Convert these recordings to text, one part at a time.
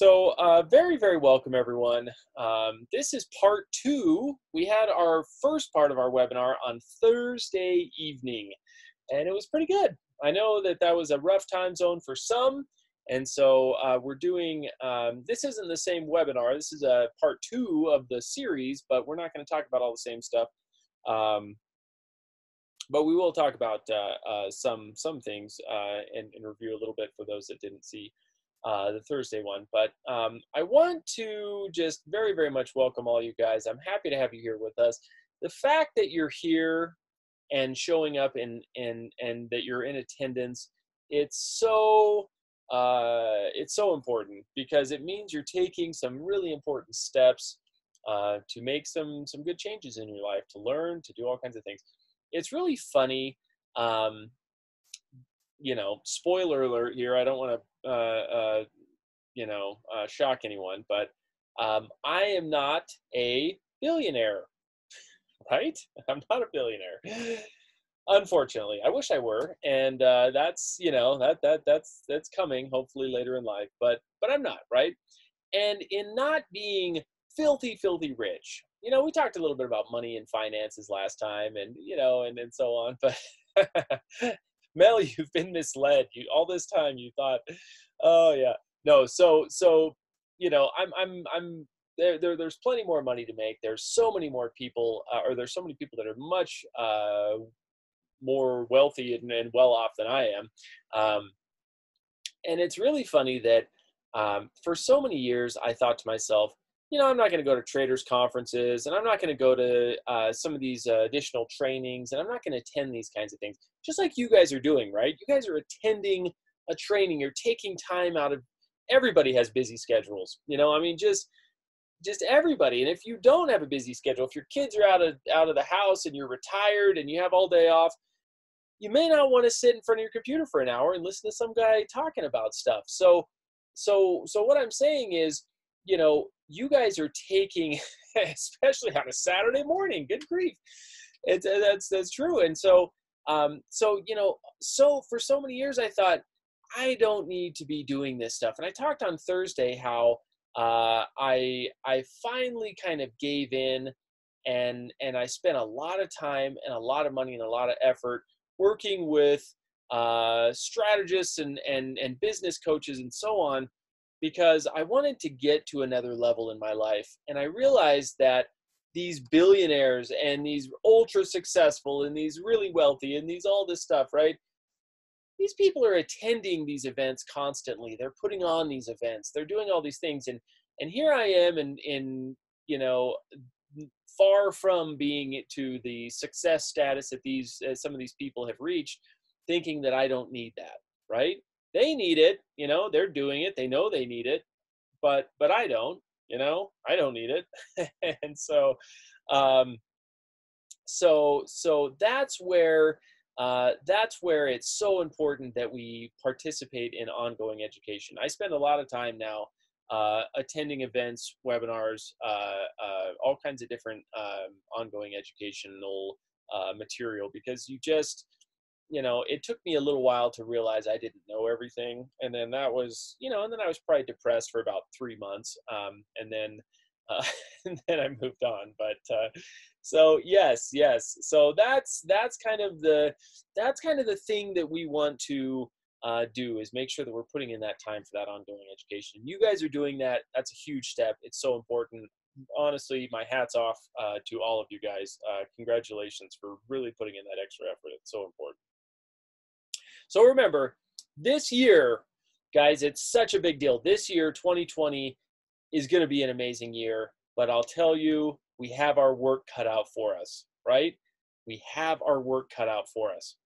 Very, very welcome, everyone. This is part two. We had our first part of our webinar on Thursday evening, and it was pretty good. I know that that was a rough time zone for some, and so we're doing, this isn't the same webinar. This is a part two of the series, but we're not going to talk about all the same stuff. But we will talk about some things and review a little bit for those that didn't see the Thursday one. But I want to just very, very much welcome all you guys. I'm happy to have you here with us. The fact that you're here and showing up and that you're in attendance, it's so important, because it means you're taking some really important steps to make some good changes in your life, to learn, to do all kinds of things. It's really funny. Spoiler alert here. I don't want to, shock anyone, but I am not a billionaire, right? I'm not a billionaire. Unfortunately, I wish I were, and that's that's coming hopefully later in life. But I'm not, right? And in not being filthy rich, we talked a little bit about money and finances last time, and and so on. But Mel, you've been misled. All this time you thought, oh yeah, no. So I'm there's plenty more money to make. There's so many more people, or there's so many people that are much more wealthy and well off than I am. And it's really funny that for so many years I thought to myself, I'm not going to go to traders conferences, and I'm not going to go to some of these additional trainings, and I'm not going to attend these kinds of things, just like you guys are doing, right? You guys are attending a training. You're taking time out of, everybody has busy schedules, just everybody. And if you don't have a busy schedule, if your kids are out of the house and you're retired and you have all day off, you may not want to sit in front of your computer for an hour and listen to some guy talking about stuff. So what I'm saying is, you guys are taking, especially on a Saturday morning, good grief, that's true. And so for so many years I thought, I don't need to be doing this stuff. And I talked on Thursday how I finally kind of gave in, and I spent a lot of time and a lot of money and a lot of effort working with strategists and business coaches and so on, because I wanted to get to another level in my life. And I realized that these billionaires and these ultra successful and these really wealthy and these all this stuff, right? These people are attending these events constantly. They're putting on these events. They're doing all these things. And here I am in far from being to the success status that some of these people have reached, thinking that I don't need that, right? They need it, they're doing it. They know they need it, but I don't, I don't need it. And so that's where it's so important that we participate in ongoing education. I spend a lot of time now attending events, webinars, all kinds of different ongoing educational material, because it took me a little while to realize I didn't know everything. And then that was, and then I was probably depressed for about 3 months. And then and then I moved on. But so yes. So that's kind of the thing that we want to do, is make sure that we're putting in that time for that ongoing education. You guys are doing that. That's a huge step. It's so important. Honestly, my hat's off to all of you guys. Congratulations for really putting in that extra effort. It's so important. So remember, this year, guys, it's such a big deal. This year, 2020, is going to be an amazing year. But I'll tell you, we have our work cut out for us, right? We have our work cut out for us.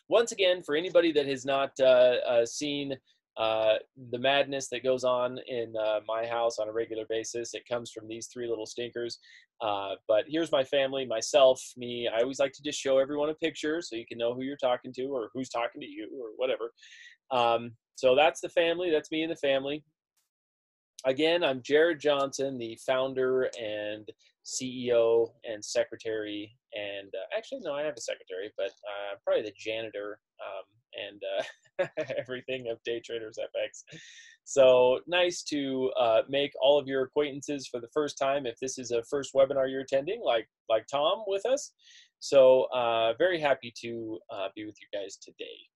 Once again, for anybody that has not seen the madness that goes on in my house on a regular basis, it comes from these three little stinkers. But here's my family, myself, me. I always like to just show everyone a picture so you can know who you're talking to, or who's talking to you, or whatever. So that's the family. That's me and the family. Again, I'm Jared Johnson, the founder and CEO and secretary. And actually, no, I have a secretary, but probably the janitor and everything of Day Traders FX. So nice to make all of your acquaintances for the first time if this is a first webinar you're attending, like Tom with us. So very happy to be with you guys today.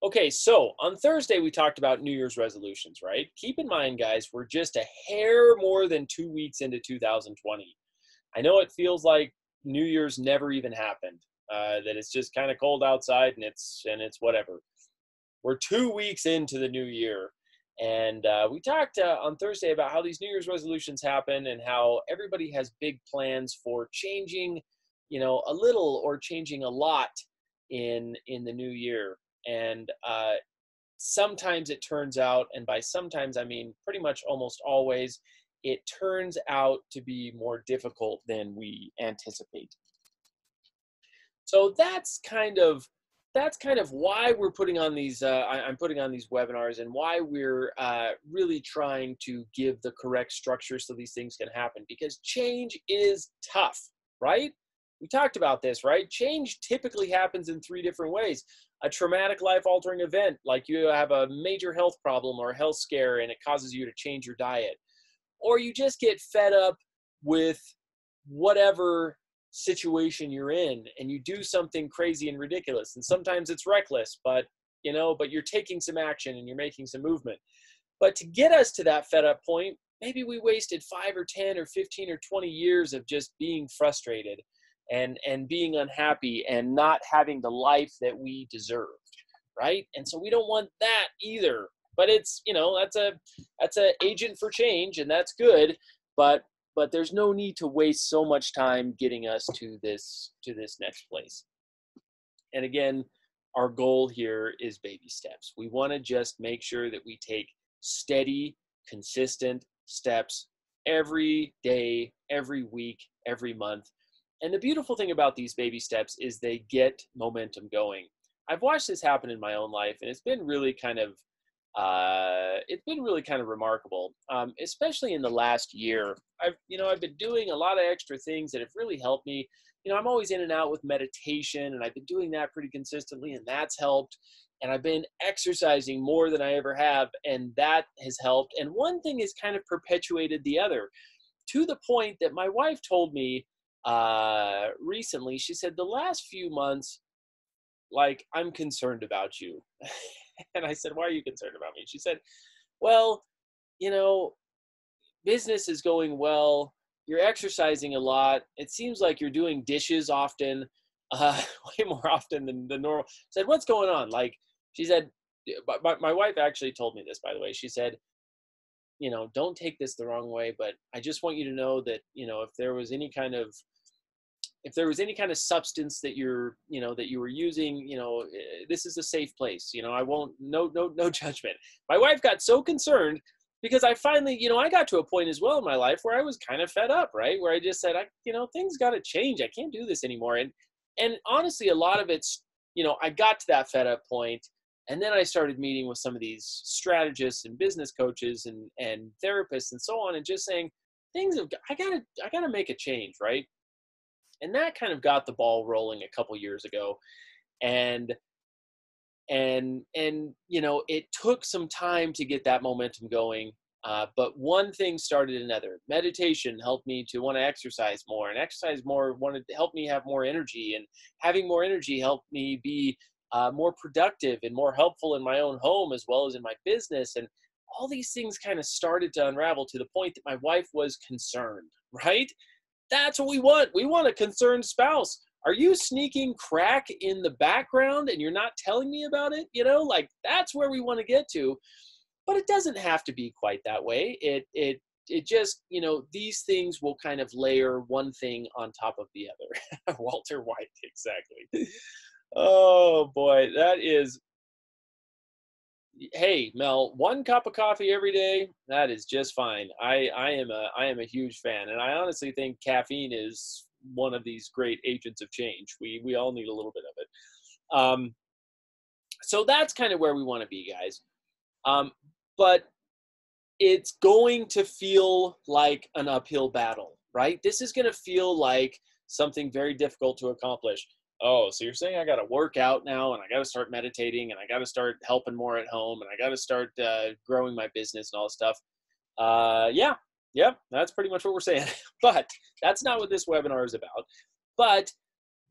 Okay, so on Thursday we talked about New Year's resolutions, right? Keep in mind, guys, we're just a hair more than 2 weeks into 2020. I know it feels like New Year's never even happened, that it's just kind of cold outside and it's whatever. We're 2 weeks into the new year, and we talked on Thursday about how these New Year's resolutions happen and how everybody has big plans for changing, a little or changing a lot in the new year. And sometimes it turns out, and by sometimes I mean pretty much almost always, it turns out to be more difficult than we anticipate. So that's kind of why we're putting on these. I'm putting on these webinars, and why we're really trying to give the correct structure so these things can happen. Because change is tough, right? We talked about this, right? Change typically happens in 3 different ways. A traumatic life-altering event, like you have a major health problem or a health scare and it causes you to change your diet. Or you just get fed up with whatever situation you're in and you do something crazy and ridiculous. And sometimes it's reckless, but you're taking some action and you're making some movement. But to get us to that fed up point, maybe we wasted 5 or 10 or 15 or 20 years of just being frustrated and being unhappy and not having the life that we deserved, right? And so we don't want that either. But it's, that's a agent for change, and that's good. But there's no need to waste so much time getting us to this next place. And again, our goal here is baby steps. We want to just make sure that we take steady, consistent steps every day, every week, every month. And the beautiful thing about these baby steps is they get momentum going. I've watched this happen in my own life, and it's been really kind of remarkable, especially in the last year. I've been doing a lot of extra things that have really helped me. I'm always in and out with meditation, and I've been doing that pretty consistently, and that's helped. And I've been exercising more than I ever have, and that has helped. And one thing has kind of perpetuated the other, to the point that my wife told me recently. She said, the last few months, like, I'm concerned about you. And I said, why are you concerned about me? She said, well, business is going well. You're exercising a lot. It seems like you're doing dishes often, way more often than the normal. I said, what's going on? Like, she said, my wife actually told me this, by the way. She said, don't take this the wrong way, but I just want you to know that, if there was any kind of substance that that you were using, this is a safe place. I won't, no judgment. My wife got so concerned because I finally, I got to a point as well in my life where I was kind of fed up, right? Where I just said, things got to change. I can't do this anymore. And honestly, a lot of it's, I got to that fed up point, and then I started meeting with some of these strategists and business coaches and therapists and so on, and just saying, I gotta make a change, right? And that kind of got the ball rolling a couple years ago. And it took some time to get that momentum going. But one thing started another. Meditation helped me to want to exercise more, and exercise more wanted to help me have more energy, and having more energy helped me be more productive and more helpful in my own home as well as in my business. And all these things kind of started to unravel to the point that my wife was concerned, right? That's what we want. We want a concerned spouse. Are you sneaking crack in the background and you're not telling me about it? Like, that's where we want to get to. But it doesn't have to be quite that way. It just, these things will kind of layer one thing on top of the other. Walter White, exactly. Oh boy, that is. Hey, Mel, 1 cup of coffee every day, that is just fine. I am a huge fan, and I honestly think caffeine is one of these great agents of change. We all need a little bit of it. So that's kind of where we want to be, guys. But it's going to feel like an uphill battle, right? This is going to feel like something very difficult to accomplish. Oh, so you're saying I got to work out now and I got to start meditating and I got to start helping more at home and I got to start growing my business and all this stuff. Yeah, yep, that's pretty much what we're saying. But that's not what this webinar is about. But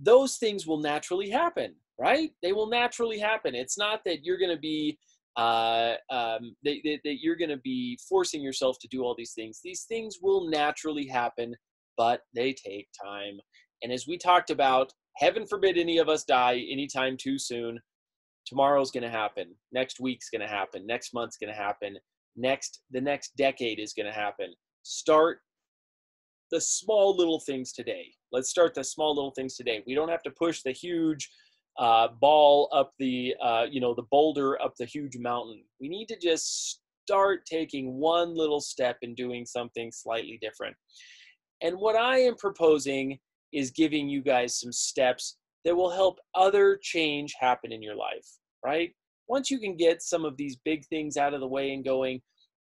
those things will naturally happen, right? They will naturally happen. It's not that you're going to be that you're going to be forcing yourself to do all these things. These things will naturally happen, but they take time. And as we talked about, heaven forbid any of us die anytime too soon. Tomorrow's going to happen. Next week's going to happen. Next month's going to happen. The next decade is going to happen. Start the small little things today. Let's start the small little things today. We don't have to push the huge ball up the, the boulder up the huge mountain. We need to just start taking one little step and doing something slightly different. And what I am proposing is giving you guys some steps that will help other change happen in your life, right? Once you can get some of these big things out of the way and going,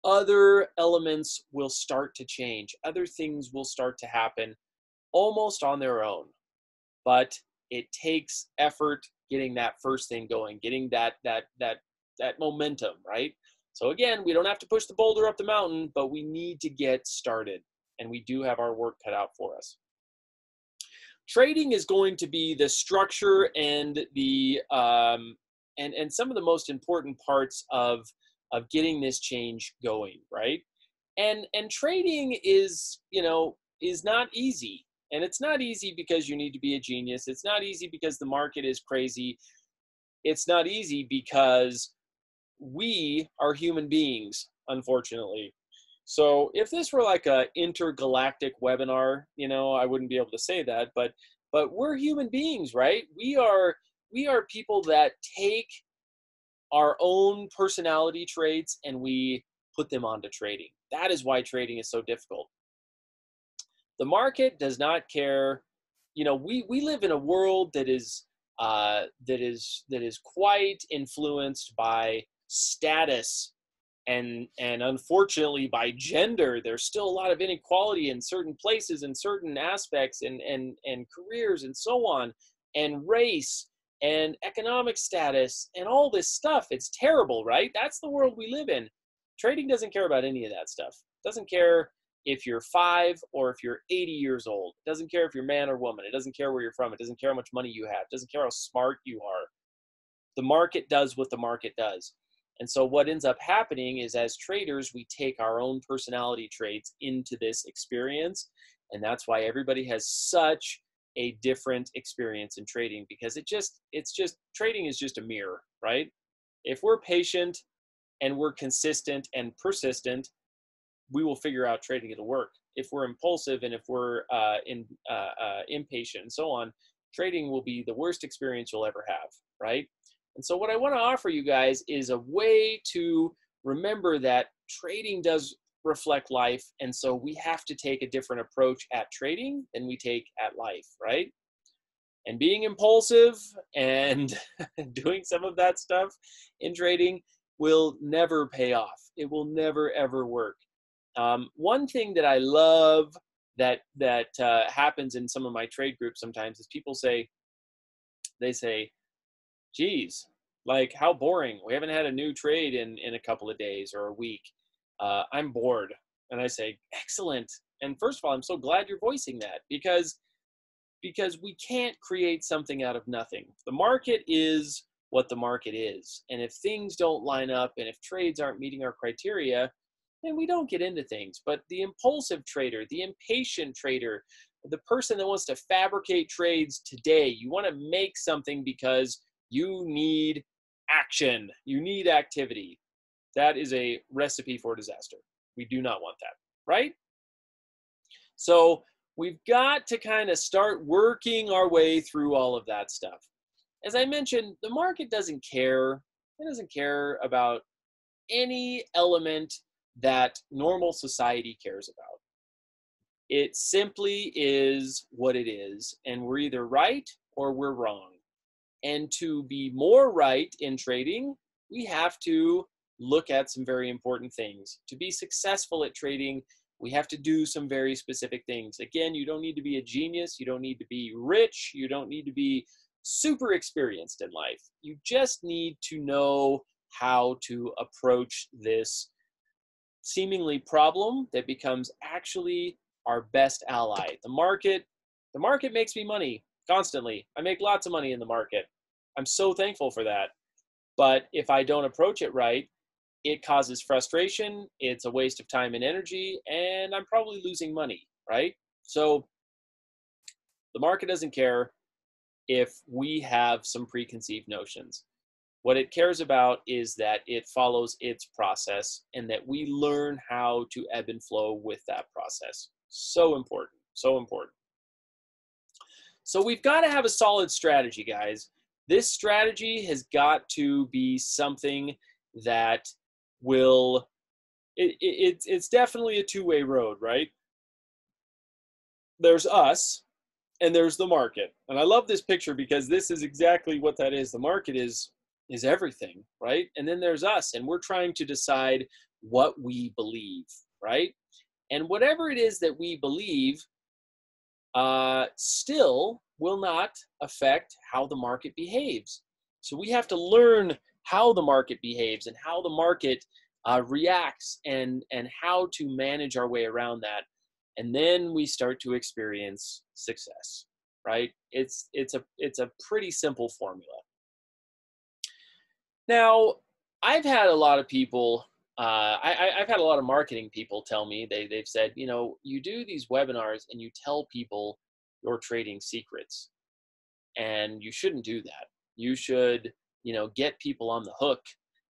other elements will start to change. Other things will start to happen almost on their own. But it takes effort getting that first thing going, getting that momentum, right? So again, we don't have to push the boulder up the mountain, but we need to get started. And we do have our work cut out for us. Trading is going to be the structure and the and some of the most important parts of getting this change going, right? And trading is not easy. And it's not easy because you need to be a genius. It's not easy because the market is crazy. It's not easy because we are human beings, unfortunately. So if this were like a intergalactic webinar, I wouldn't be able to say that, but we're human beings, right? We are people that take our own personality traits and we put them onto trading. That is why trading is so difficult. The market does not care. We live in a world that is quite influenced by status and unfortunately by gender. There's still a lot of inequality in certain places and certain aspects and careers and so on, and race and economic status and all this stuff. It's terrible, right? That's the world we live in. Trading doesn't care about any of that stuff. It doesn't care if you're 5 or if you're 80 years old. It doesn't care if you're man or woman. It doesn't care where you're from. It doesn't care how much money you have. It doesn't care how smart you are. The market does what the market does. And so what ends up happening is, as traders, we take our own personality traits into this experience. And that's why everybody has such a different experience in trading, because trading is just a mirror, right? If we're patient and we're consistent and persistent, we will figure out trading. It'll work. If we're impulsive and if we're impatient and so on, trading will be the worst experience you'll ever have, right? And so what I want to offer you guys is a way to remember that trading does reflect life. And so we have to take a different approach at trading than we take at life, right? And being impulsive and doing some of that stuff in trading will never pay off. It will never, ever work. One thing that I love that happens in some of my trade groups sometimes is people say, geez, like, how boring. We haven't had a new trade in a couple of days or a week. I'm bored. And I say, excellent. And first of all, I'm so glad you're voicing that, because we can't create something out of nothing. The market is what the market is. And if things don't line up and if trades aren't meeting our criteria, then we don't get into things. But the impulsive trader, the impatient trader, the person that wants to fabricate trades today, you want to make something because you need action. You need activity. That is a recipe for disaster. We do not want that, right? So we've got to kind of start working our way through all of that stuff. As I mentioned, the market doesn't care. It doesn't care about any element that normal society cares about. It simply is what it is, and we're either right or we're wrong. And to be more right in trading, we have to look at some very important things. To be successful at trading, we have to do some very specific things. Again, you don't need to be a genius. You don't need to be rich. You don't need to be super experienced in life. You just need to know how to approach this seemingly problem that becomes actually our best ally. The market makes me money constantly. I make lots of money in the market. I'm so thankful for that. But if I don't approach it right, it causes frustration, it's a waste of time and energy, and I'm probably losing money, right? So the market doesn't care if we have some preconceived notions. What it cares about is that it follows its process and that we learn how to ebb and flow with that process. So important, so important. So we've got to have a solid strategy, guys. This strategy has got to be something that will, it's definitely a two-way road, right? There's us and there's the market. And I love this picture because this is exactly what that is. The market is everything, right? And then there's us, and we're trying to decide what we believe, right? And whatever it is that we believe still will not affect how the market behaves. So we have to learn how the market behaves and how the market reacts and how to manage our way around that. And then we start to experience success, right? It's a pretty simple formula. Now, I've had a lot of people, I've had a lot of marketing people tell me, they've said, you know, you do these webinars and you tell people your trading secrets, and you shouldn't do that. You should, you know, get people on the hook,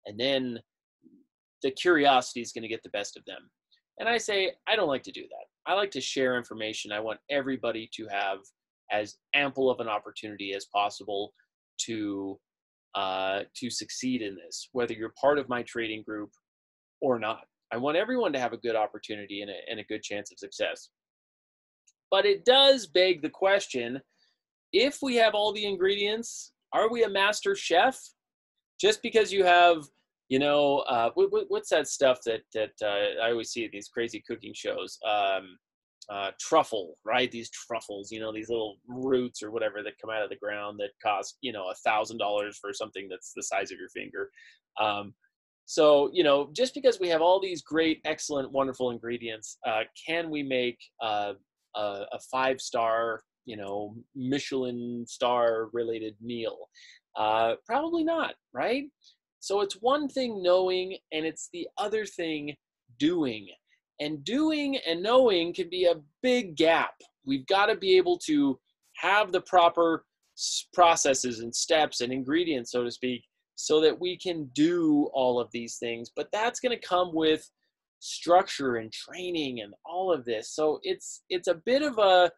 and then the curiosity is going to get the best of them. And I say, I don't like to do that. I like to share information. I want everybody to have as ample of an opportunity as possible to succeed in this, whether you're part of my trading group or not. I want everyone to have a good opportunity and a good chance of success. But it does beg the question, if we have all the ingredients, are we a master chef? Just because you have, you know, what's that stuff that I always see at these crazy cooking shows? Truffle, right? These truffles, you know, these little roots or whatever that come out of the ground that cost, you know, $1,000 for something that's the size of your finger. So, you know, just because we have all these great, excellent, wonderful ingredients, can we make a 5-star, you know, Michelin star related meal? Probably not, right? So it's one thing knowing, and it's the other thing doing. And doing and knowing can be a big gap. We've got to be able to have the proper processes and steps and ingredients, so to speak, so that we can do all of these things. But that's going to come with structure and training and all of this. So it's a bit of a,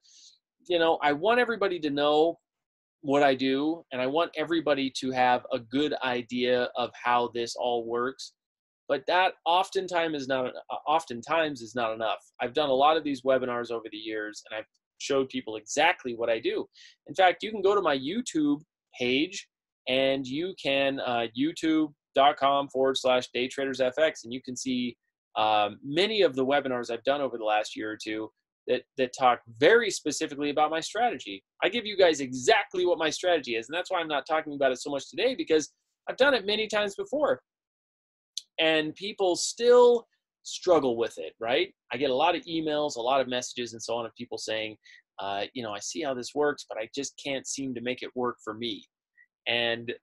you know, I want everybody to know what I do, and I want everybody to have a good idea of how this all works. But that oftentimes is not enough. I've done a lot of these webinars over the years, and I've showed people exactly what I do. In fact, you can go to my YouTube page, and you can youtube.com/daytradersfx, and you can see many of the webinars I've done over the last year or two that talk very specifically about my strategy. I give you guys exactly what my strategy is, and that's why I'm not talking about it so much today, because I've done it many times before. And people still struggle with it, right? I get a lot of emails, a lot of messages, and so on of people saying, you know, I see how this works, but I just can't seem to make it work for me. And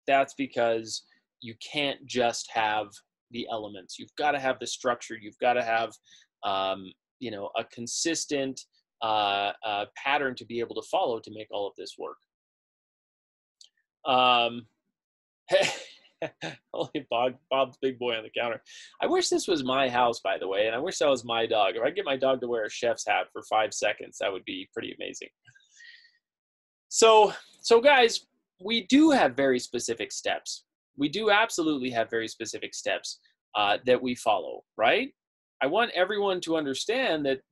that's because you can't just have the elements. You've got to have the structure. You've got to have, you know, a consistent pattern to be able to follow to make all of this work. Only Bob's big boy on the counter. I wish this was my house, by the way, and I wish that was my dog. If I could get my dog to wear a chef's hat for 5 seconds, that would be pretty amazing. So guys, we do have very specific steps. We do absolutely have very specific steps that we follow, right? I want everyone to understand that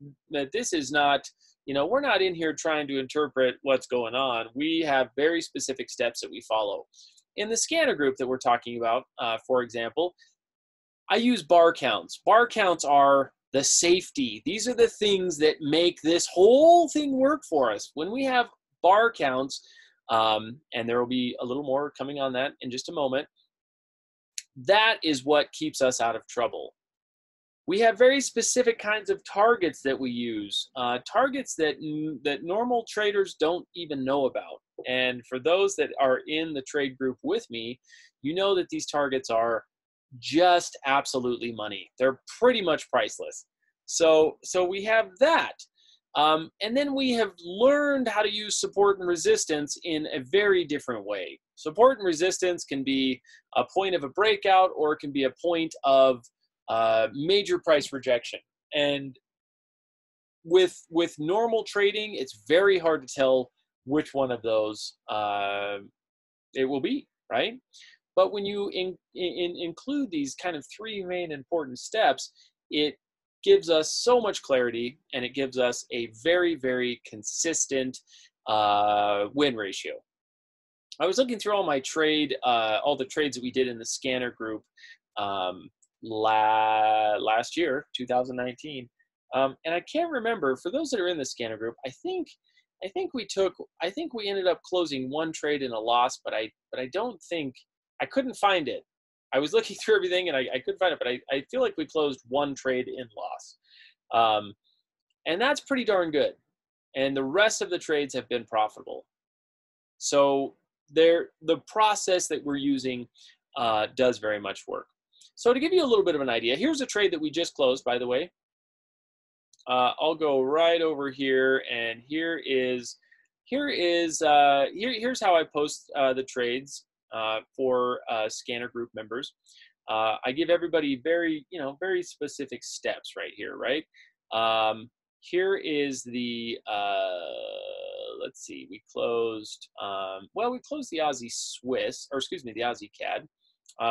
this is not, you know, we're not in here trying to interpret what's going on. We have very specific steps that we follow. In the scanner group that we're talking about, for example, I use bar counts. Bar counts are the safety. These are the things that make this whole thing work for us. When we have bar counts, And there will be a little more coming on that in just a moment. That is what keeps us out of trouble. We have very specific kinds of targets that we use, targets that normal traders don't even know about. And for those that are in the trade group with me, you know that these targets are just absolutely money. They're pretty much priceless. So we have that. And then we have learned how to use support and resistance in a very different way. Support and resistance can be a point of a breakout, or it can be a point of major price rejection. And with normal trading, it's very hard to tell which one of those it will be, right? But when you include these kind of three main important steps, it gives us so much clarity, and it gives us a very, very consistent win ratio. I was looking through all my all the trades that we did in the scanner group last year, 2019, and I can't remember. For those that are in the scanner group, I think we ended up closing one trade in a loss, but I don't think, I couldn't find it. I was looking through everything and I couldn't find it, but I feel like we closed one trade in loss, and that's pretty darn good. And the rest of the trades have been profitable. So the process that we're using does very much work. So to give you a little bit of an idea, here's a trade that we just closed, by the way. I'll go right over here, and here's how I post the trades for scanner group members. I give everybody very specific steps right here, right? Here is the let's see, we closed we closed the Aussie Swiss, or excuse me, the Aussie CAD.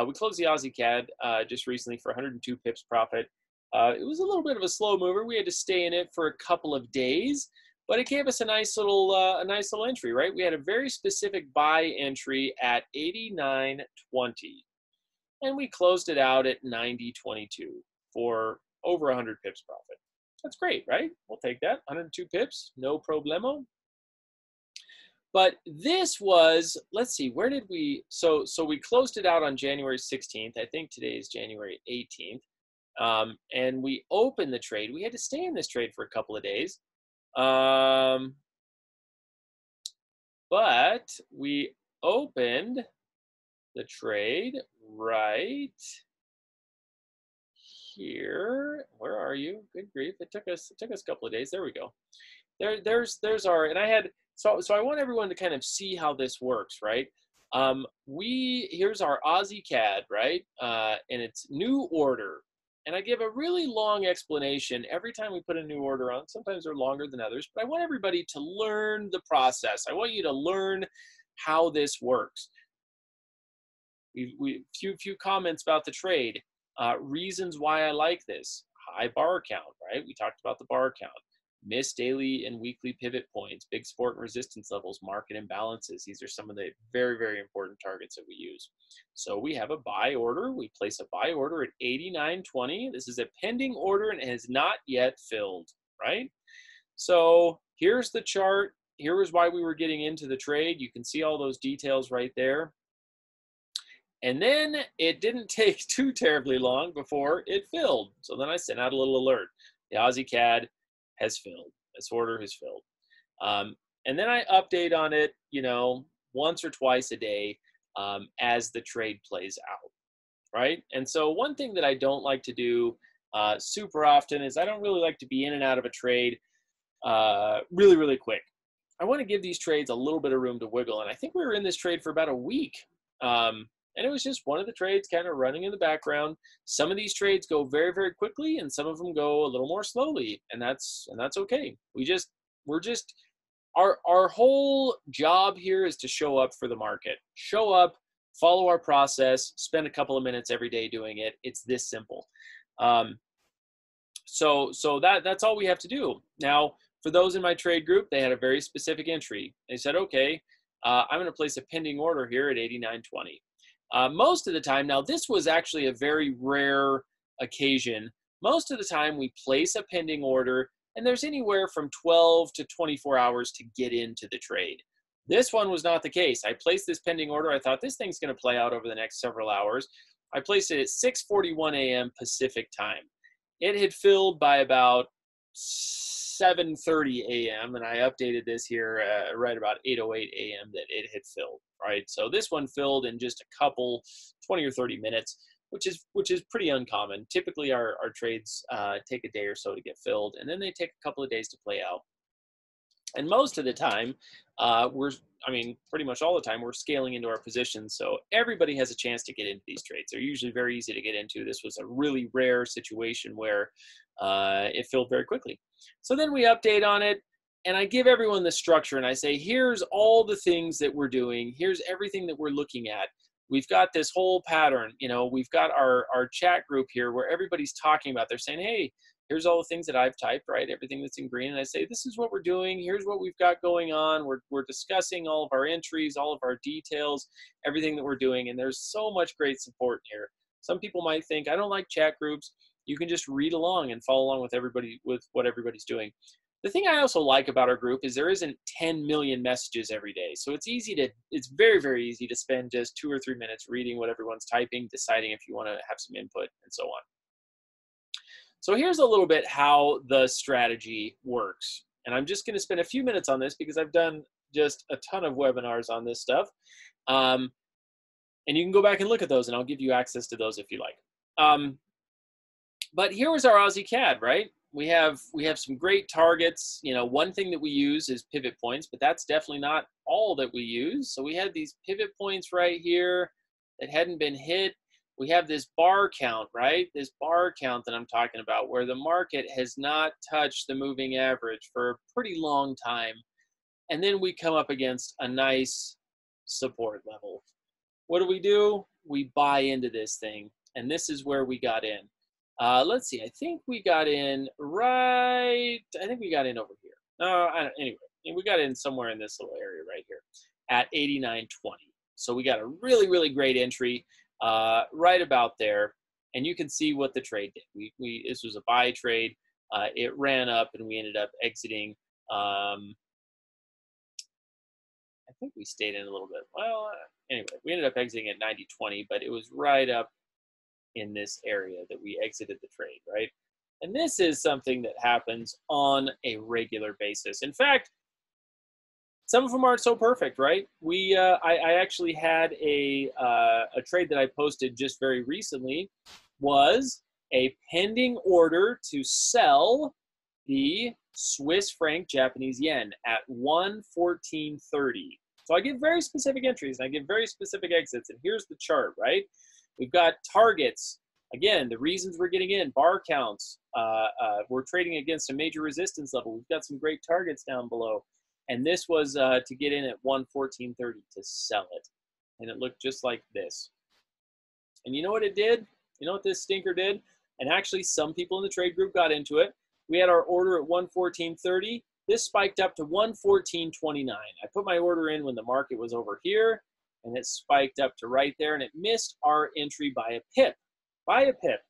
We closed the Aussie CAD just recently for 102 pips profit. It was a little bit of a slow mover. We had to stay in it for a couple of days, but it gave us a nice little entry, right? We had a very specific buy entry at 89.20, and we closed it out at 90.22 for over 100 pips profit. That's great, right? We'll take that. 102 pips, no problemo. But this was, let's see, where did we, so we closed it out on January 16th. I think today is January 18th. And we opened the trade. We had to stay in this trade for a couple of days. But we opened the trade right here. Where are you? Good grief. It took us a couple of days. There we go. There's our, and I had, so I want everyone to kind of see how this works, right? Here's our Aussie CAD, right? And it's new order. And I give a really long explanation every time we put a new order on. Sometimes they're longer than others, but I want everybody to learn the process. I want you to learn how this works. Few comments about the trade. Reasons why I like this. High bar count, right? We talked about the bar count. Missed daily and weekly pivot points, big support and resistance levels, market imbalances. These are some of the very, very important targets that we use. So we have a buy order. We place a buy order at 89.20. This is a pending order and it has not yet filled, right? So here's the chart. Here is why we were getting into the trade. You can see all those details right there. And then it didn't take too terribly long before it filled. So then I sent out a little alert. The Aussie CAD has filled. This order has filled. And then I update on it, once or twice a day as the trade plays out, right? And so one thing that I don't like to do super often is I don't really like to be in and out of a trade really, really quick. I want to give these trades a little bit of room to wiggle. And I think we were in this trade for about a week. And it was just one of the trades kind of running in the background. Some of these trades go very, very quickly, and some of them go a little more slowly, and that's okay. Our whole job here is to show up for the market. Show up, follow our process, spend a couple of minutes every day doing it. It's this simple. So that's all we have to do. Now, for those in my trade group, they had a very specific entry. They said, okay, I'm going to place a pending order here at 89.20. Most of the time, now this was actually a very rare occasion. Most of the time we place a pending order and there's anywhere from 12 to 24 hours to get into the trade. This one was not the case. I placed this pending order. I thought this thing's going to play out over the next several hours. I placed it at 6:41 a.m. Pacific time. It had filled by about 7:30 a.m. and I updated this here right about 8:08 a.m. that it had filled. Right, so this one filled in just a couple 20 or 30 minutes, which is pretty uncommon. Typically, our trades take a day or so to get filled, and then they take a couple of days to play out. And most of the time, pretty much all the time, we're scaling into our positions. So everybody has a chance to get into these trades. They're usually very easy to get into. This was a really rare situation where it filled very quickly. So then we update on it, and I give everyone the structure, and I say, here's all the things that we're doing. Here's everything that we're looking at. We've got this whole pattern. We've got our chat group here where everybody's talking about. They're saying, hey, here's all the things that I've typed, right? Everything that's in green. And I say, this is what we're doing. Here's what we've got going on. We're discussing all of our entries, all of our details, everything that we're doing. And there's so much great support here. Some people might think, I don't like chat groups. You can just read along and follow along with everybody, with what everybody's doing. The thing I also like about our group is there isn't 10 million messages every day. So it's very, very easy to spend just 2 or 3 minutes reading what everyone's typing, deciding if you want to have some input and so on. So here's a little bit how the strategy works. And I'm just going to spend a few minutes on this because I've done just a ton of webinars on this stuff. And you can go back and look at those, and I'll give you access to those if you like. But here was our Aussie CAD, right? We have some great targets. One thing that we use is pivot points, but that's definitely not all that we use. So we had these pivot points right here that hadn't been hit. We have this bar count, right? This bar count that I'm talking about where the market has not touched the moving average for a pretty long time. And then we come up against a nice support level. What do? We buy into this thing. And this is where we got in. Let's see. I think we got in over here. Anyway, we got in somewhere in this little area right here at 89.20. So we got a really, really great entry. Right about there, and you can see what the trade did. This was a buy trade. It ran up, and we ended up exiting. I think we stayed in a little bit. Well, anyway, we ended up exiting at 90.20, but it was right up in this area that we exited the trade, right? And this is something that happens on a regular basis. In fact, some of them aren't so perfect, right? I actually had a trade that I posted just very recently was a pending order to sell the Swiss franc Japanese yen at 114.30. So I give very specific entries and I give very specific exits. And here's the chart, right? We've got targets. Again, the reasons we're getting in, bar counts. We're trading against a major resistance level. We've got some great targets down below. And this was to get in at 114.30 to sell it. And it looked just like this. And you know what it did? You know what this stinker did? And actually, some people in the trade group got into it. We had our order at 114.30. This spiked up to 114.29. I put my order in when the market was over here, and it spiked up to right there, and it missed our entry by a pip. By a pip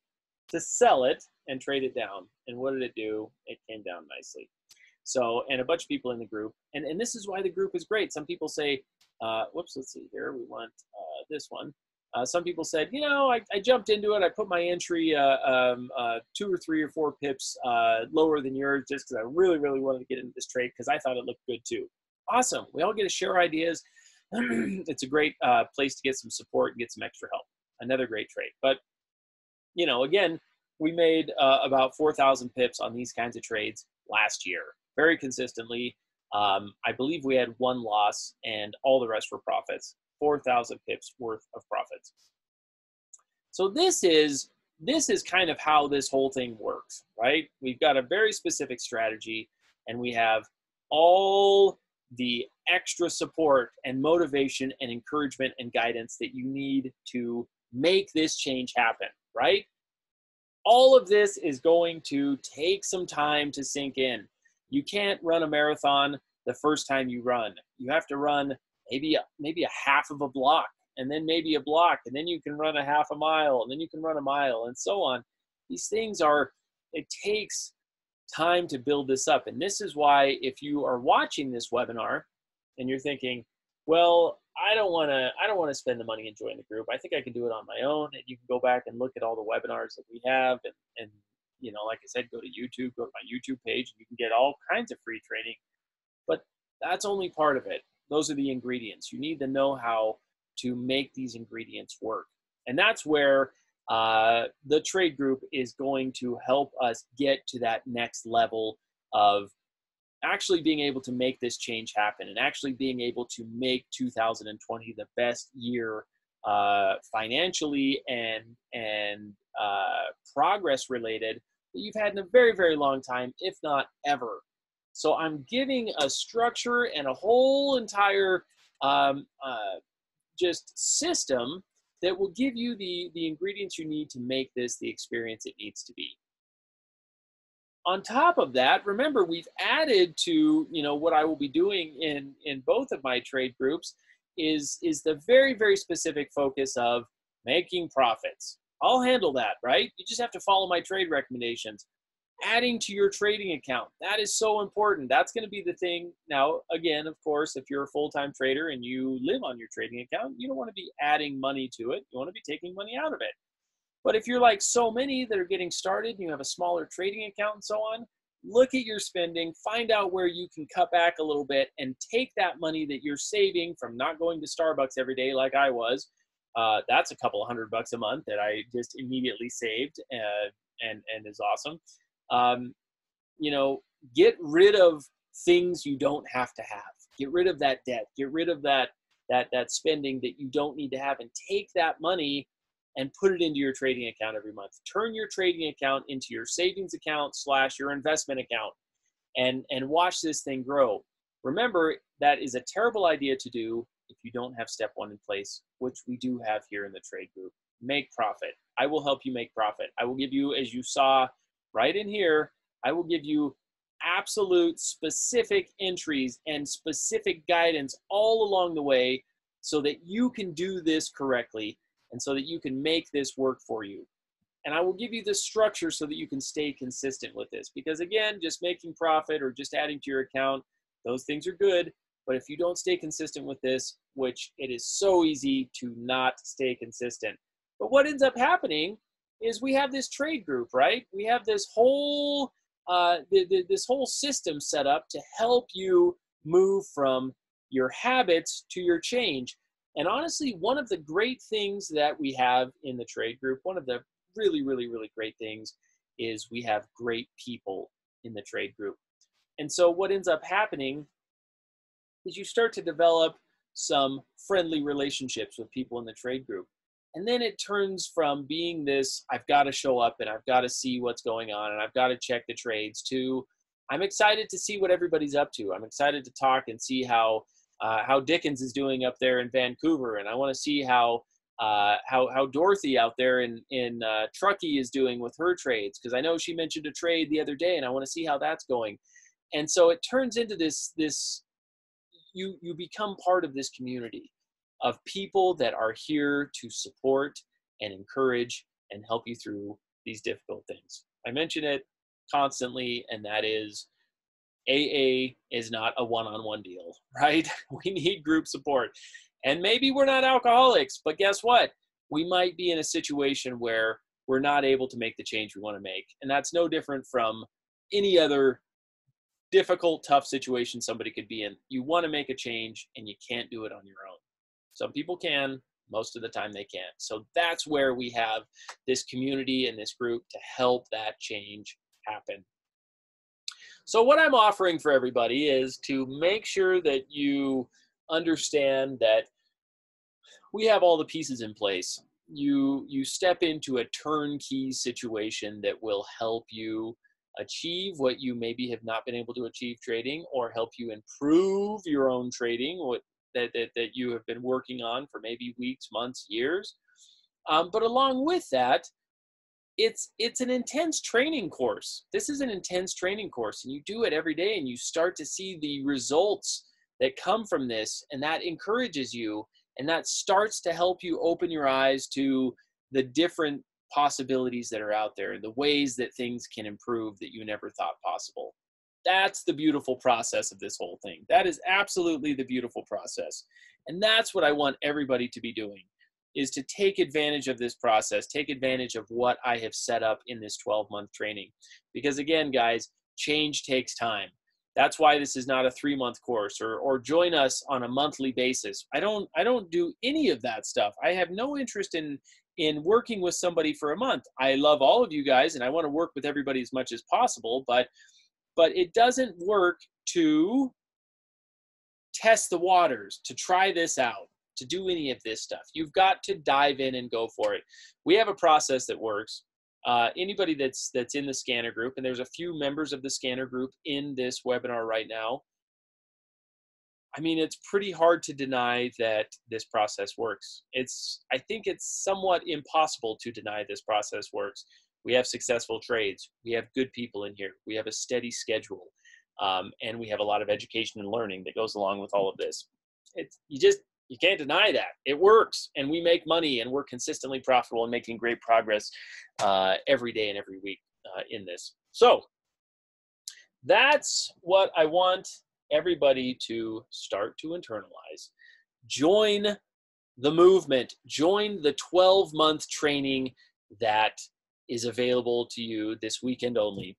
to sell it and trade it down. And what did it do? It came down nicely. So, and a bunch of people in the group, and this is why the group is great. Some people say, whoops, let's see here. We want this one. Some people said, I jumped into it. I put my entry 2 or 3 or 4 pips lower than yours just because I really, really wanted to get into this trade because I thought it looked good too. Awesome. We all get to share ideas. It's a great place to get some support and get some extra help. Another great trade. But, again, we made about 4,000 pips on these kinds of trades last year. Very consistently. I believe we had 1 loss and all the rest were profits. 4,000 pips worth of profits. So this is kind of how this whole thing works, right? We've got a very specific strategy and we have all the extra support and motivation and encouragement and guidance that you need to make this change happen, right? All of this is going to take some time to sink in. You can't run a marathon the first time you run. You have to run maybe a half of a block, and then maybe a block, and then you can run a half a mile, and then you can run a mile, and so on. These things it takes time to build this up. And this is why if you are watching this webinar and you're thinking, well, I don't want to spend the money and join the group. I think I can do it on my own. And you can go back and look at all the webinars that we have, and like I said, go to YouTube, go to my YouTube page, and you can get all kinds of free training. But that's only part of it. Those are the ingredients. You need to know how to make these ingredients work. And that's where the trade group is going to help us get to that next level of actually being able to make this change happen, and actually being able to make 2020 the best year financially and progress related that you've had in a very, very long time, if not ever. So I'm giving a structure and a whole entire just system that will give you the ingredients you need to make this the experience it needs to be. On top of that, remember, we've added to what I will be doing in both of my trade groups is the very, very specific focus of making profits. I'll handle that, right? You just have to follow my trade recommendations. Adding to your trading account, that is so important. That's going to be the thing. Now, again, of course, if you're a full-time trader and you live on your trading account, you don't want to be adding money to it. You want to be taking money out of it. But if you're like so many that are getting started and you have a smaller trading account and so on, look at your spending, find out where you can cut back a little bit, and take that money that you're saving from not going to Starbucks every day like I was. That's a couple $100 a month that I just immediately saved, and is awesome. Get rid of things you don't have to have. Get rid of that debt. Get rid of that spending that you don't need to have, and take that money and put it into your trading account every month. Turn your trading account into your savings account / your investment account, and watch this thing grow. Remember, that is a terrible idea to do if you don't have step one in place, which we do have here in the trade group. Make profit. I will help you make profit. I will give you, as you saw right in here, I will give you absolute specific entries and specific guidance all along the way so that you can do this correctly and so that you can make this work for you. And I will give you the structure so that you can stay consistent with this. Because again, just making profit or just adding to your account, those things are good. But if you don't stay consistent with this, which it is so easy to not stay consistent. But what ends up happening is we have this trade group, right? We have this whole this whole system set up to help you move from your habits to your change. And honestly, one of the great things that we have in the trade group, one of the really, really, really great things, is we have great people in the trade group. And so what ends up happening is you start to develop some friendly relationships with people in the trade group. And then it turns from being this, I've got to show up and I've got to see what's going on and I've got to check the trades, to I'm excited to see what everybody's up to. I'm excited to talk and see how Dickens is doing up there in Vancouver, and I want to see how Dorothy out there in Truckee is doing with her trades, because I know she mentioned a trade the other day, and I want to see how that's going. And so it turns into this you become part of this community of people that are here to support and encourage and help you through these difficult things. I mention it constantly, and that is AA is not a one-on-one deal, right? We need group support. And maybe we're not alcoholics, but guess what? We might be in a situation where we're not able to make the change we want to make. And that's no different from any other difficult, tough situation somebody could be in. You want to make a change and you can't do it on your own. Some people can, most of the time they can't. So that's where we have this community and this group to help that change happen. So what I'm offering for everybody is to make sure that you understand that we have all the pieces in place. You step into a turnkey situation that will help you achieve what you maybe have not been able to achieve trading, or help you improve your own trading, that you have been working on for maybe weeks, months, years. But along with that, it's an intense training course. This is an intense training course, and you do it every day, and you start to see the results that come from this, and that encourages you, and that starts to help you open your eyes to the different possibilities that are out there, the ways that things can improve that you never thought possible. That's the beautiful process of this whole thing. That is absolutely the beautiful process. And that's what I want everybody to be doing, is to take advantage of this process, take advantage of what I have set up in this 12-month training. Because again, guys, change takes time. That's why this is not a 3-month course, or join us on a monthly basis. I don't do any of that stuff. I have no interest in working with somebody for a month. I love all of you guys and I want to work with everybody as much as possible, but it doesn't work to test the waters, to try this out, to do any of this stuff. You've got to dive in and go for it. We have a process that works. Anybody that's in the scanner group, and there's a few members of the scanner group in this webinar right now, I mean, it's pretty hard to deny that this process works. I think it's somewhat impossible to deny this process works. We have successful trades. We have good people in here. We have a steady schedule. And we have a lot of education and learning that goes along with all of this. You can't deny that. It works, and we make money, and we're consistently profitable and making great progress every day and every week in this. So that's what I want everybody to start to internalize. Join the movement. Join the 12-month training that is available to you this weekend only.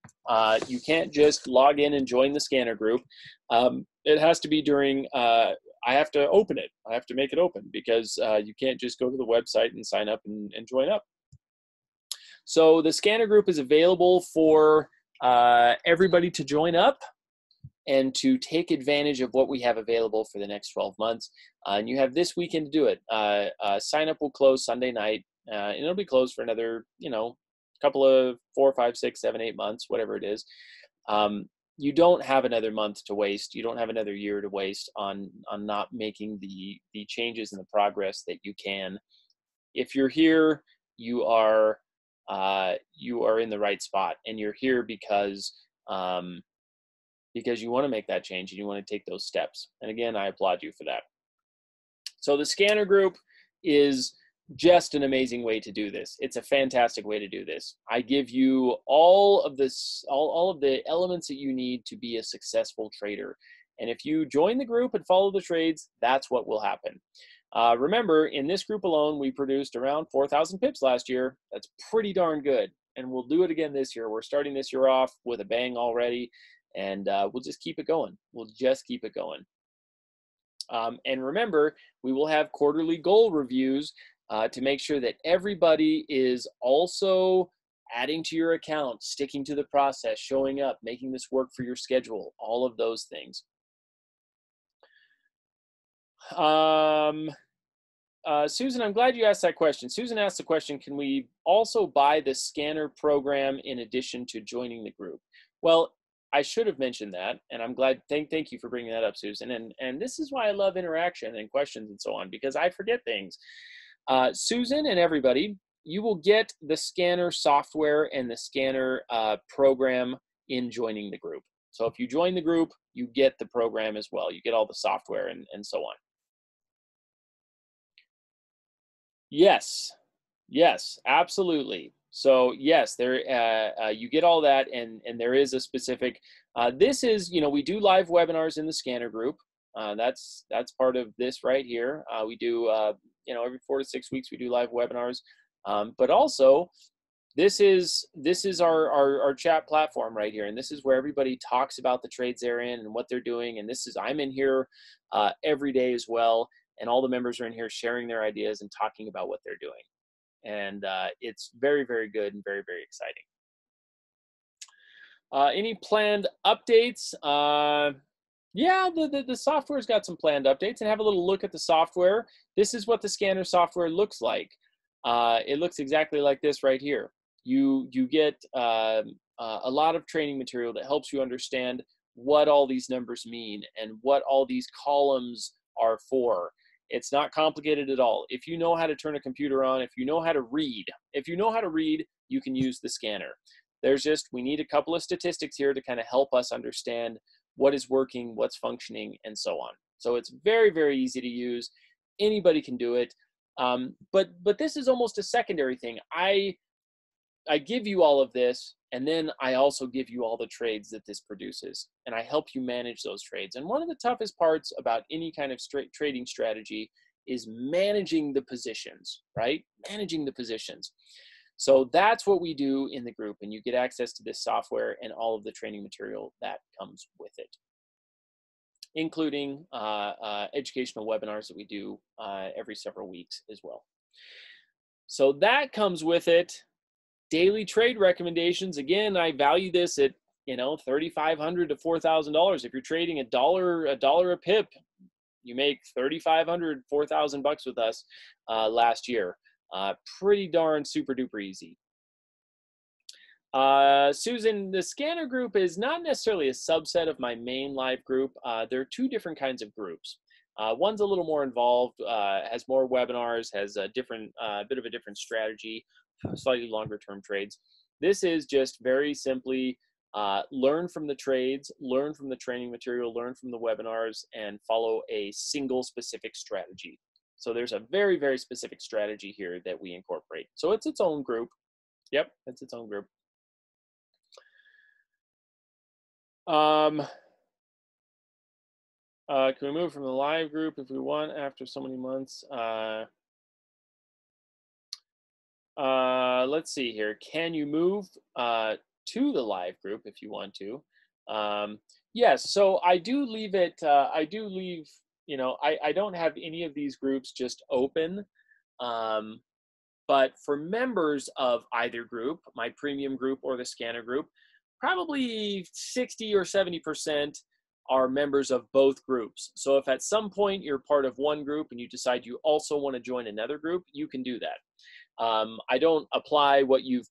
You can't just log in and join the scanner group. It has to be during, I have to open it. I have to make it open, because you can't just go to the website and sign up and join up. So the scanner group is available for everybody to join up and to take advantage of what we have available for the next 12 months. And you have this weekend to do it. Sign up will close Sunday night, and it'll be closed for another, couple of 4, 5, 6, 7, 8 months, whatever it is. You don't have another month to waste. You don't have another year to waste on not making the changes and the progress that you can. If you're here, you are in the right spot, and you're here because you want to make that change and you want to take those steps. And again, I applaud you for that. So the scanner group is just an amazing way to do this. It's a fantastic way to do this. I give you all of the elements that you need to be a successful trader. And if you join the group and follow the trades, that's what will happen. Remember, in this group alone, we produced around 4,000 pips last year. That's pretty darn good. And we'll do it again this year. We're starting this year off with a bang already. And we'll just keep it going. We'll just keep it going. And remember, we will have quarterly goal reviews to make sure that everybody is also adding to your account, sticking to the process, showing up, making this work for your schedule, all of those things. Susan, I'm glad you asked that question. Susan asked the question, can we also buy the scanner program in addition to joining the group? Well, I should have mentioned that, and I'm glad. Thank you for bringing that up, Susan. And this is why I love interaction and questions and so on, because I forget things. Susan and everybody, you will get the scanner software and the scanner program in joining the group. So if you join the group, you get the program as well. You get all the software and so on. Yes, absolutely. So yes, you get all that, and there is a specific. This is, we do live webinars in the scanner group. That's part of this right here. We do, every 4 to 6 weeks we do live webinars. But also, this is our chat platform right here, and this is where everybody talks about the trades they're in and what they're doing. And I'm in here every day as well, and all the members are in here sharing their ideas and talking about what they're doing. And it's very, very good and very, very exciting. Any planned updates? Yeah, the software's got some planned updates, and have a little look at the software. This is what the scanner software looks like. It looks exactly like this right here. You get a lot of training material that helps you understand what all these numbers mean and what all these columns are for. It's not complicated at all. If you know how to turn a computer on, if you know how to read, you can use the scanner. We need a couple of statistics here to kind of help us understand what is working, what's functioning, and so on. So it's very, very easy to use. Anybody can do it. But this is almost a secondary thing. I give you all of this, and then I also give you all the trades that this produces, and I help you manage those trades. And one of the toughest parts about any kind of trading strategy is managing the positions, right? Managing the positions. So that's what we do in the group, and you get access to this software and all of the training material that comes with it, including educational webinars that we do every several weeks as well. So that comes with it. Daily trade recommendations. Again, I value this at $3,500 to $4,000. If you're trading a dollar a pip, you make $3,500, $4,000 with us last year. Pretty darn super duper easy. Susan, the scanner group is not necessarily a subset of my main live group. There are two different kinds of groups. One's a little more involved, has more webinars, has a different, bit of a different strategy, slightly longer term trades. This is just very simply learn from the trades, learn from the training material, learn from the webinars, and follow a single specific strategy. So there's a very, very specific strategy here that we incorporate. So it's its own group. Yep, it's its own group. Can we move from the live group if we want after so many months? Let's see here. Can you move to the live group if you want to? Yes, so I do leave it, I don't have any of these groups just open. But for members of either group, my premium group or the scanner group, probably 60 or 70% are members of both groups. So if at some point you're part of one group and you decide you also want to join another group, you can do that. I don't apply what you've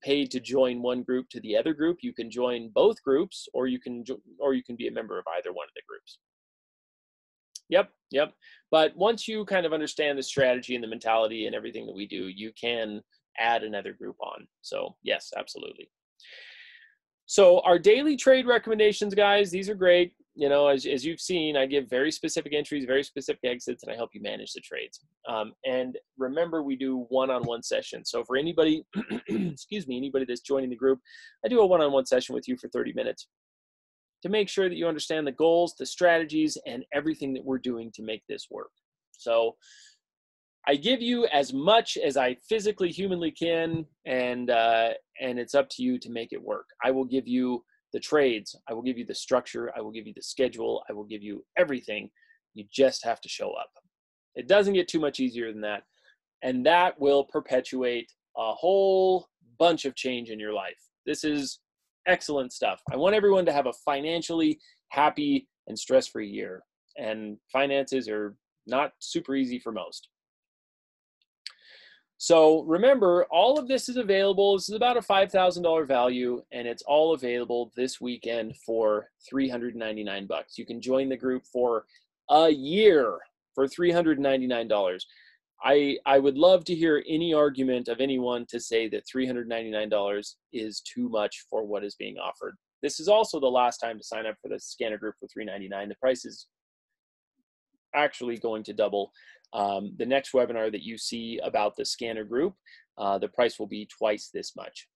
paid to join one group to the other group. You can join both groups, or you can be a member of either one of the groups. Yep. But once you kind of understand the strategy and the mentality and everything that we do, you can add another group on. So yes, absolutely. So our daily trade recommendations, guys, these are great. As you've seen, I give very specific entries, very specific exits, and I help you manage the trades. And remember, we do one-on-one sessions. So for anybody, excuse me, anybody that's joining the group, I do a one-on-one session with you for 30 minutes to make sure that you understand the goals, the strategies, and everything that we're doing to make this work. So I give you as much as I physically, humanly can, and it's up to you to make it work. I will give you the trades. I will give you the structure. I will give you the schedule. I will give you everything. You just have to show up. It doesn't get too much easier than that. And that will perpetuate a whole bunch of change in your life. This is excellent stuff. I want everyone to have a financially happy and stress-free year. And finances are not super easy for most. So remember, all of this is available. This is about a $5,000 value, and it's all available this weekend for $399. You can join the group for a year for $399. I would love to hear any argument of anyone to say that $399 is too much for what is being offered. This is also the last time to sign up for the scanner group for $399. The price is actually going to double. The next webinar that you see about the scanner group, the price will be twice this much.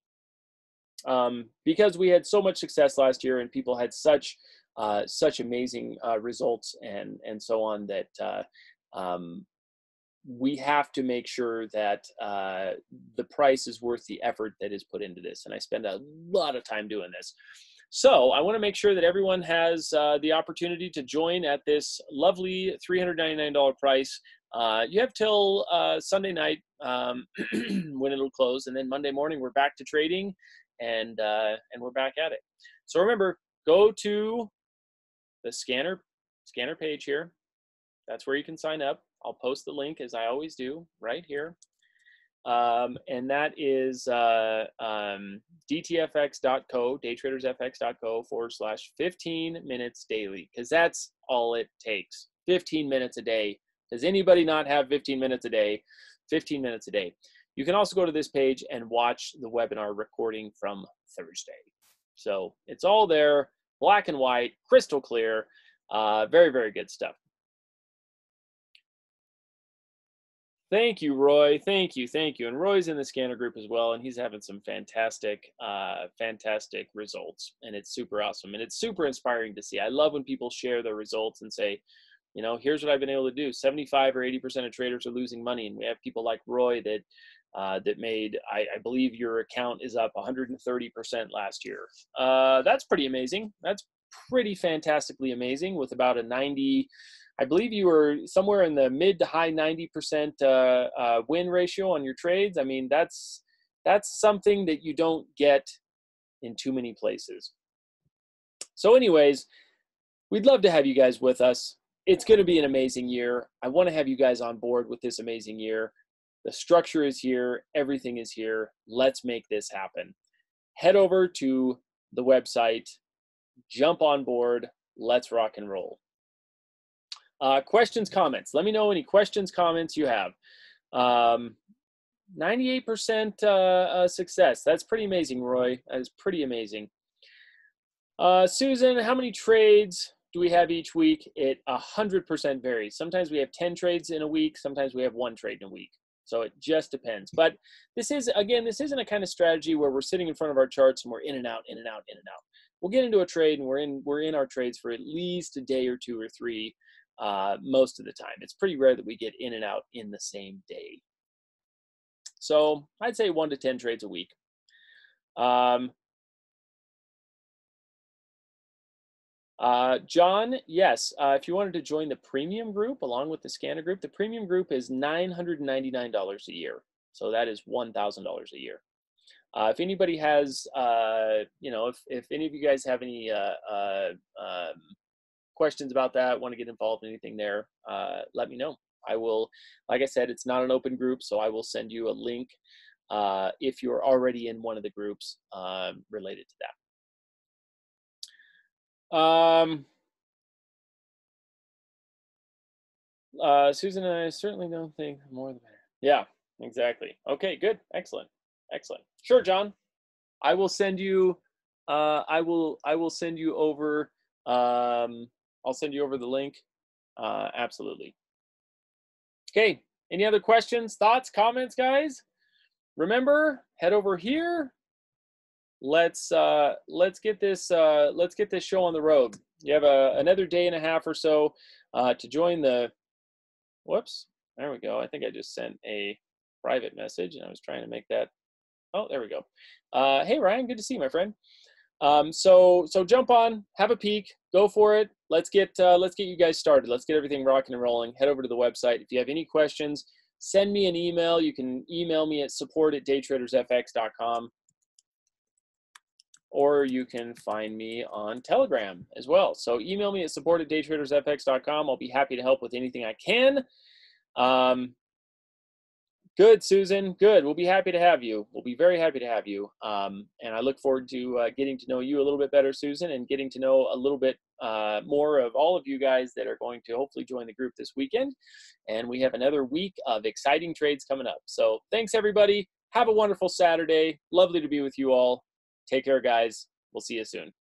Because we had so much success last year and people had such amazing results and so on, that we have to make sure that the price is worth the effort that is put into this. And I spend a lot of time doing this. So I want to make sure that everyone has the opportunity to join at this lovely $399 price. You have till Sunday night when it'll close, and then Monday morning we're back to trading, and we're back at it. So remember, go to the scanner page here. That's where you can sign up. I'll post the link, as I always do, right here. And that is dtfx.co, daytradersfx.co/15 minutes daily, because that's all it takes. 15 minutes a day. Does anybody not have 15 minutes a day? 15 minutes a day. You can also go to this page and watch the webinar recording from Thursday. So it's all there, black and white, crystal clear, very, very good stuff. Thank you, Roy. Thank you, thank you. And Roy's in the scanner group as well, and he's having some fantastic, fantastic results, and it's super awesome, and it's super inspiring to see. I love when people share their results and say, you know, here's what I've been able to do. 75 or 80% of traders are losing money, and we have people like Roy that that made, I believe your account is up 130% last year. That's pretty amazing. That's pretty fantastically amazing with about a 90. I believe you were somewhere in the mid to high 90% win ratio on your trades. I mean, that's something that you don't get in too many places. So anyways, we'd love to have you guys with us. It's going to be an amazing year. I want to have you guys on board with this amazing year. The structure is here. Everything is here. Let's make this happen. Head over to the website, jump on board. Let's rock and roll. Questions, comments. Let me know any questions, comments you have. 98% success. That's pretty amazing, Roy. That is pretty amazing. Susan, how many trades do we have each week? It 100% varies. Sometimes we have 10 trades in a week. Sometimes we have 1 trade in a week. So it just depends. But this is, again, this isn't a kind of strategy where we're sitting in front of our charts and we're in and out, in and out, in and out. We'll get into a trade and we're in our trades for at least a day or 2 or 3 most of the time. It's pretty rare that we get in and out in the same day. So I'd say 1 to 10 trades a week. John, yes, if you wanted to join the premium group along with the scanner group, the premium group is $999 a year. So that is $1,000 a year. If anybody has, you know, if any of you guys have any questions about that, want to get involved in anything there, let me know. I will, like I said, it's not an open group, so I will send you a link if you're already in one of the groups related to that. Susan and I certainly don't think more the better. Yeah, exactly. Okay, good. Excellent. Excellent. Sure, John. I will send you I will send you over I'll send you over the link. Absolutely. Okay, any other questions, thoughts, comments, guys? Remember, head over here. Let's get this show on the road. You have another day and a half or so to join the. Whoops, there we go. I think I just sent a private message, and I was trying to make that. Oh, there we go. Hey Ryan, good to see you, my friend. So jump on, have a peek, go for it. Let's get you guys started. Let's get everything rocking and rolling. Head over to the website. If you have any questions, send me an email. You can email me at support@daytradersfx.com. Or you can find me on Telegram as well. So email me at support@daytradersfx.com. I'll be happy to help with anything I can. Good, Susan. Good. We'll be happy to have you. We'll be very happy to have you. And I look forward to getting to know you a little bit better, Susan, and getting to know a little bit more of all of you guys that are going to hopefully join the group this weekend. And we have another week of exciting trades coming up. So thanks, everybody. Have a wonderful Saturday. Lovely to be with you all. Take care, guys. We'll see you soon.